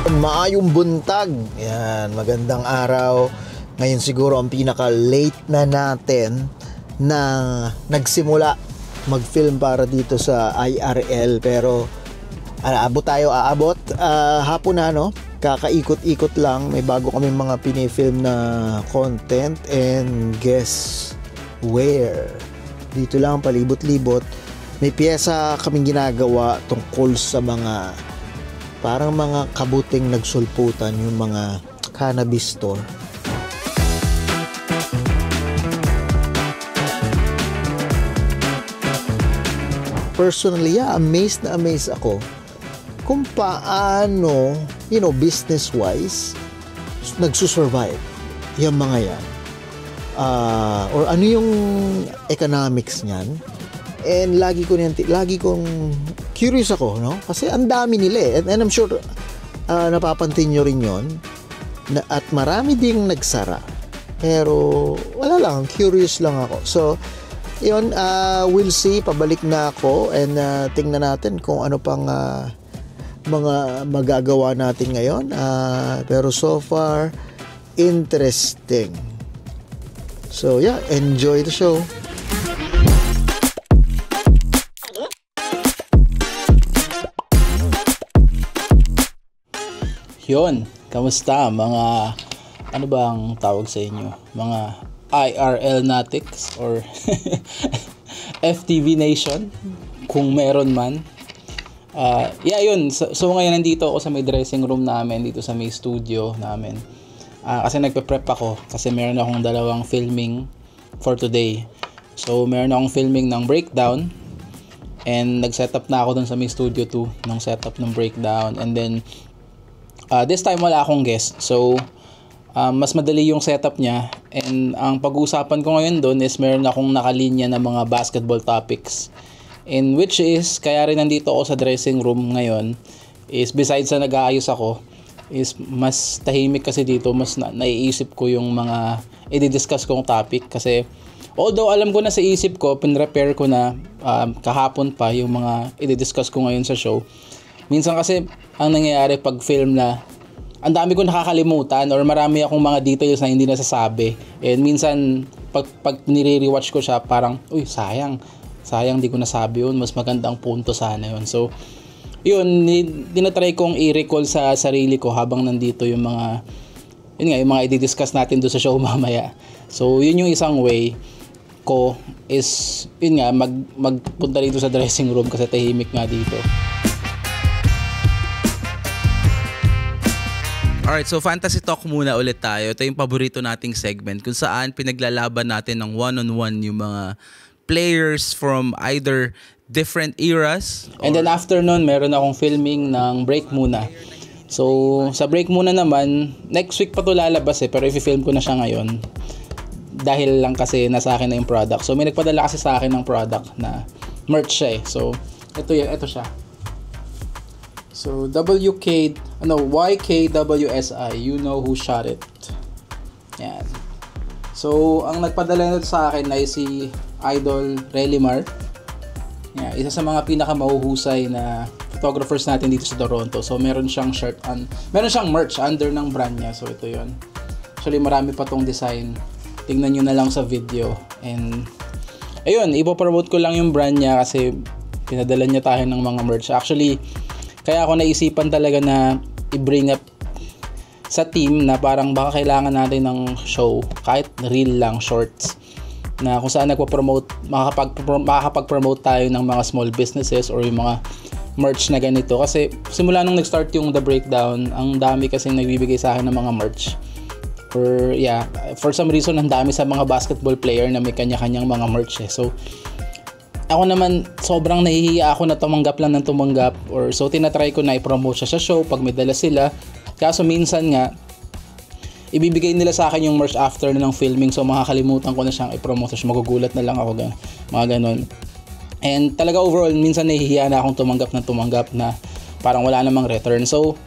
Maayong buntag. Yan, magandang araw. Ngayon siguro ang pinaka-late na natin na nagsimula mag-film para dito sa IRL. Pero aabot tayo, hapon na, no? Kakaikot-ikot lang. May bago kami mga pinifilm na content. And guess where? Dito lang, palibot-libot. May piyesa kaming ginagawa tungkol sa mga parang mga kabuting nagsulputan, yung mga cannabis store. Personally, amazed na amazed ako kung paano, business-wise, nagsusurvive yung mga yan. Or ano yung economics niyan. And lagi kong curious ako, no? Kasi ang dami nila and I'm sure napapansin nyo rin yon at marami ding nagsara. Pero wala lang, curious lang ako. So, yun, we'll see. Pabalik na ako and tingnan natin kung ano pang mga magagawa natin ngayon. Pero so far, interesting. So, yeah, enjoy the show. Yun, kamusta mga, ano bang tawag sa inyo? Mga IRL Natics or FTV Nation, kung meron man. Yun. So ngayon nandito ako sa may dressing room namin, dito sa may studio namin. Kasi nagpe-prep ako, kasi meron akong dalawang filming for today. So meron akong filming ng breakdown, and nag-setup na ako dun sa may studio 2 ng setup ng breakdown. And then this time wala akong guest, so mas madali yung setup niya. And ang pag-uusapan ko ngayon doon is meron akong nakalinya ng mga basketball topics, in which is kaya rin nandito ako sa dressing room ngayon is besides sa nag-aayos ako is mas tahimik kasi dito, mas naiisip ko yung mga i-discuss kong topic. Kasi although alam ko na sa isip ko, pinrepare ko na kahapon pa yung mga i-discuss ko ngayon sa show. Minsan kasi ang nangyayari pag film na, ang dami ko nakakalimutan or marami akong mga details na hindi nasasabi. And minsan pag nire-rewatch ko siya, parang sayang di ko nasabi yun, mas magandang punto sana yun. So yun, dinatry kong i-recall sa sarili ko habang nandito yung mga i-discuss natin doon sa show mamaya. So yun yung isang way ko is magpunta dito sa dressing room kasi tahimik nga dito. Alright, so Fantasy Talk muna ulit tayo. Ito yung paborito nating segment kung saan pinaglalaban natin ng one-on-one yung mga players from either different eras. And then after nun, meron akong filming ng break muna. So, sa break muna naman, next week pa to lalabas pero i-film ko na siya ngayon. Dahil lang kasi nasa akin na yung product. So, may nagpadala kasi sa akin ng product na merch siya . So, ito siya. So, YKWSI, you know who shot it. Yan. So, ang nagpadala nito sa akin ay si Idol Relimar. Yan, isa sa mga pinakamahuhusay na photographers natin dito sa Toronto. So, meron siyang meron siyang merch under ng brand niya. So, ito yon. Actually, marami pa tong design. Tingnan nyo na lang sa video. And, ayun, ipopromote ko lang yung brand niya kasi pinadala niya tayo ng mga merch. Actually, kaya ako naisipan talaga na i-bring up sa team na parang baka kailangan natin ng show, kahit reel lang, shorts, na kung saan makakapag-promote tayo ng mga small businesses or yung mga merch na ganito. Kasi simula nung nag-start yung The Breakdown, ang dami kasing nagbibigay sa akin ng mga merch. For some reason, ang dami sa mga basketball player na may kanya-kanyang mga merch . So, ako naman, sobrang nahihiya ako na tumanggap so tinatry ko na i-promote siya sa show pag may dala sila. Kaso minsan nga, ibibigay nila sa akin yung merch after ng filming, so makakalimutan ko na siyang i-promote. So magugulat na lang ako, mga ganon. And talaga overall, minsan nahihiya na akong tumanggap na parang wala namang return. So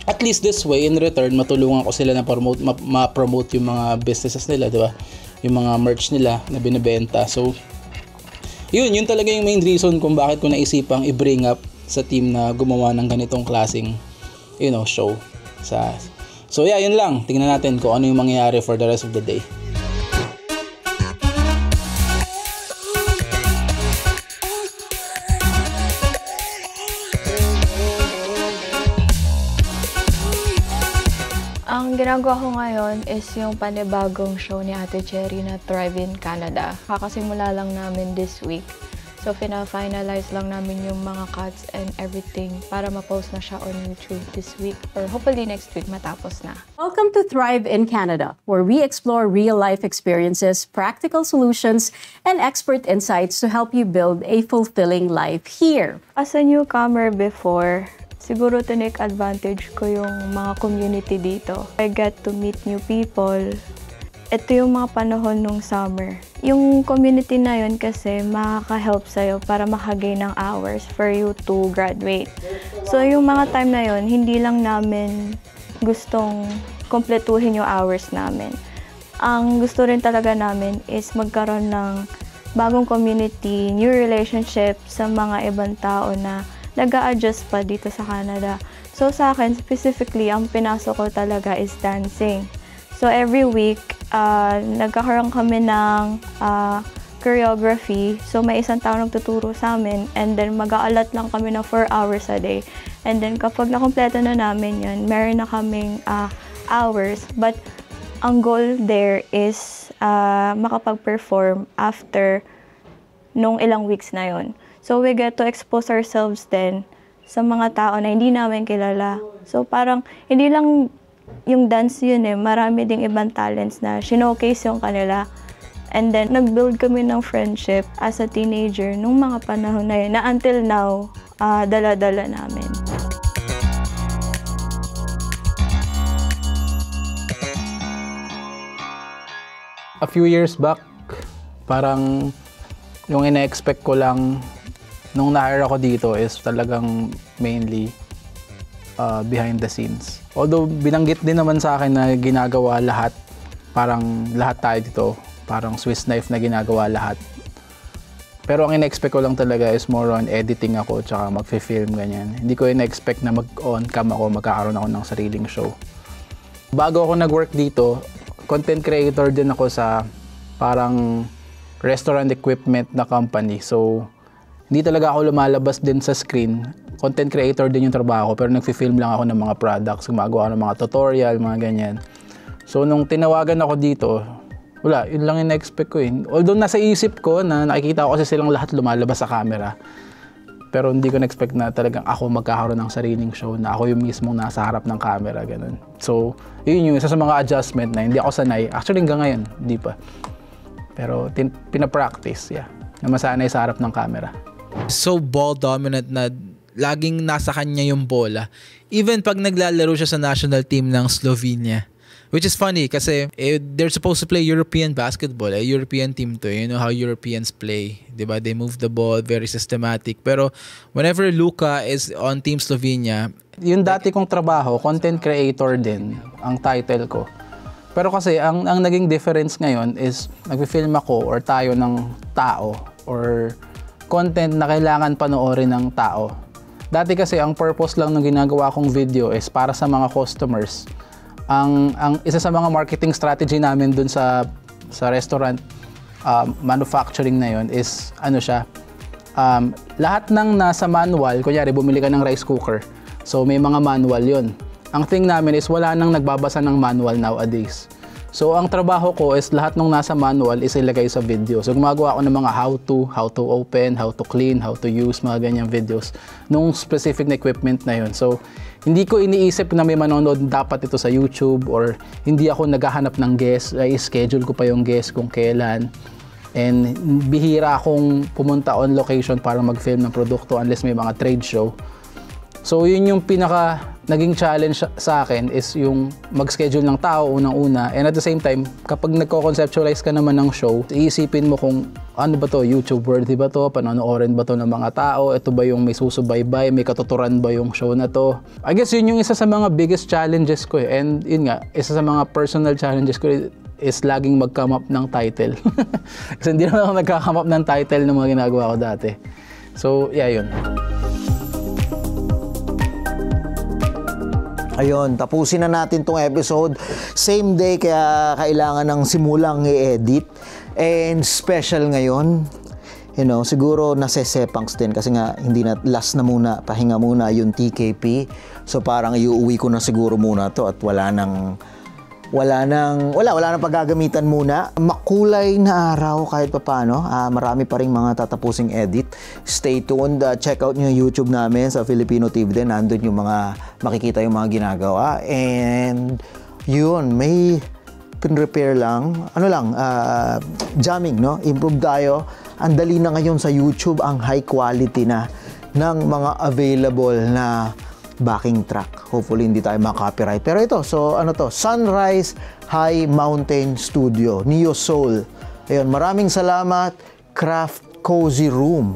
at least this way, in return, matulungan ko sila na ma-promote yung mga businesses nila, diba? Yung mga merch nila na binibenta. So yun talaga yung main reason kung bakit ko naisipang i-bring up sa team na gumawa ng ganitong klaseng show. So yeah, yun lang. Tingnan natin kung ano yung mangyayari for the rest of the day. Ang ginagawa ko ngayon is yung panibagong show ni Ate Cherry na Thrive in Canada. Kakasimula lang namin this week. So, finalize lang namin yung mga cuts and everything para ma-post na siya on YouTube this week or hopefully next week matapos na. Welcome to Thrive in Canada, where we explore real-life experiences, practical solutions, and expert insights to help you build a fulfilling life here. As a newcomer before, siguro tinake advantage ko yung mga community dito. I get to meet new people. Ito yung mga panahon nung summer. Yung community na yun kasi makaka-help sa'yo para makagain ng hours for you to graduate. So yung mga time na yun, hindi lang namin gustong kompletuhin yung hours namin. Ang gusto rin talaga namin is magkaroon ng bagong community, new relationship sa mga ibang tao na nag-a-adjust pa dito sa Canada. So sa akin, specifically, ang pinasok ko talaga is dancing. So every week, nagkakaroon kami ng choreography. So may isang tao nagtuturo sa amin and then mag-aalat lang kami ng 4 hours a day. And then kapag nakompleto na namin yun, meron na kaming hours. But ang goal there is makapag-perform after nung ilang weeks na yun. So we get to expose ourselves then sa mga tao na hindi namin kilala. So parang hindi lang yung dance yun marami ding ibang talents na showcase yung kanila. And then nag-build kami ng friendship as a teenager nung mga panahon na yun na until now, dala-dala namin. A few years back, parang yung ina-expect ko lang nung na-hire ako dito is talagang mainly behind the scenes. Although binanggit din naman sa akin na ginagawa lahat, parang lahat tayo dito, parang Swiss knife na ginagawa lahat. Pero ang ina-expect ko lang talaga is more on editing ako tsaka mag-film ganyan. Hindi ko ina-expect na mag-on cam ako, magkakaroon ako ng sariling show. Bago ako nag-work dito, content creator din ako sa parang restaurant equipment na company. So, hindi talaga ako lumalabas din sa screen. Content creator din yung trabaho ko, pero nag-film lang ako ng mga products, gumagawa ng mga tutorial, mga ganyan. So, nung tinawagan ako dito, wala, yun lang yung na-expect ko Although nasa isip ko na nakikita ko kasi silang lahat lumalabas sa camera. Pero hindi ko na-expect na talagang ako magkakaroon ng sariling show, na ako yung mismong nasa harap ng camera, ganun. So, yun yung isa sa mga adjustment na hindi ako sanay. Actually, hanggang ngayon, hindi pa. Pero pinapractice, na masanay sa harap ng camera. So ball dominant na laging nasa kanya yung bola. Even pag naglalaro siya sa national team ng Slovenia. Which is funny kasi they're supposed to play European basketball. European team to. You know how Europeans play. Diba? They move the ball, very systematic. Pero whenever Luka is on Team Slovenia, yung dati kong trabaho, content creator din ang title ko. Pero kasi ang naging difference ngayon is nagfi-film ako or tayo ng tao or content na kailangan panoorin ng tao. Dati kasi ang purpose lang ng ginagawa kong video is para sa mga customers. Ang isa sa mga marketing strategy namin dun sa restaurant manufacturing na yon is lahat ng nasa manual, kunyari bumili ka ng rice cooker. So may mga manual yon. Ang thing namin is wala nang nagbabasa ng manual nowadays. So ang trabaho ko is lahat ng nasa manual is ilagay sa video. So gumagawa ako ng mga how to open, how to clean, how to use, mga ganyang videos nung specific na equipment na yon. So hindi ko iniisip na may manonood dapat ito sa YouTube or hindi ako naghahanap ng guest. I-schedule ko pa yung guest kung kailan. And bihira akong pumunta on location para mag-film ng produkto unless may mga trade show. So yun yung naging challenge sa akin is yung mag-schedule ng tao unang-una, and at the same time kapag nagko-conceptualize ka naman ng show, iisipin mo kung ano ba to, YouTube worthy ba to, panonoorin ba to ng mga tao, ito ba yung may susubaybay, may katuturan ba yung show na to. I guess yun yung isa sa mga biggest challenges ko and yun nga, isa sa mga personal challenges ko is laging mag-come up ng title. Kasi hindi naman ako nagka-come up ng title ng mga ginagawa ko dati. So yeah, yun. Ayun, tapusin na natin tong episode. Same day, kaya kailangan ng simulang i-edit. And special ngayon, siguro nasesepangs din kasi nga hindi na, last na muna, pahinga muna yung TKP. So parang iuwi ko na siguro muna to at wala nang paggagamitan muna. Makulay na araw kahit papaano. Marami pa ring mga tatapusing edit. Stay tuned. Check out nyo yung YouTube namin sa Filipino TV din. Nandun yung makikita yung mga ginagawa. And yun, may pin-repair lang. Jamming, no? Improve tayo. Ang dali na ngayon sa YouTube, ang high quality na ng mga available na backing track. Hopefully hindi tayo ma-copyright. Pero ito, Sunrise High Mountain Studio, Neo Soul. Ayun, maraming salamat, Craft Cozy Room.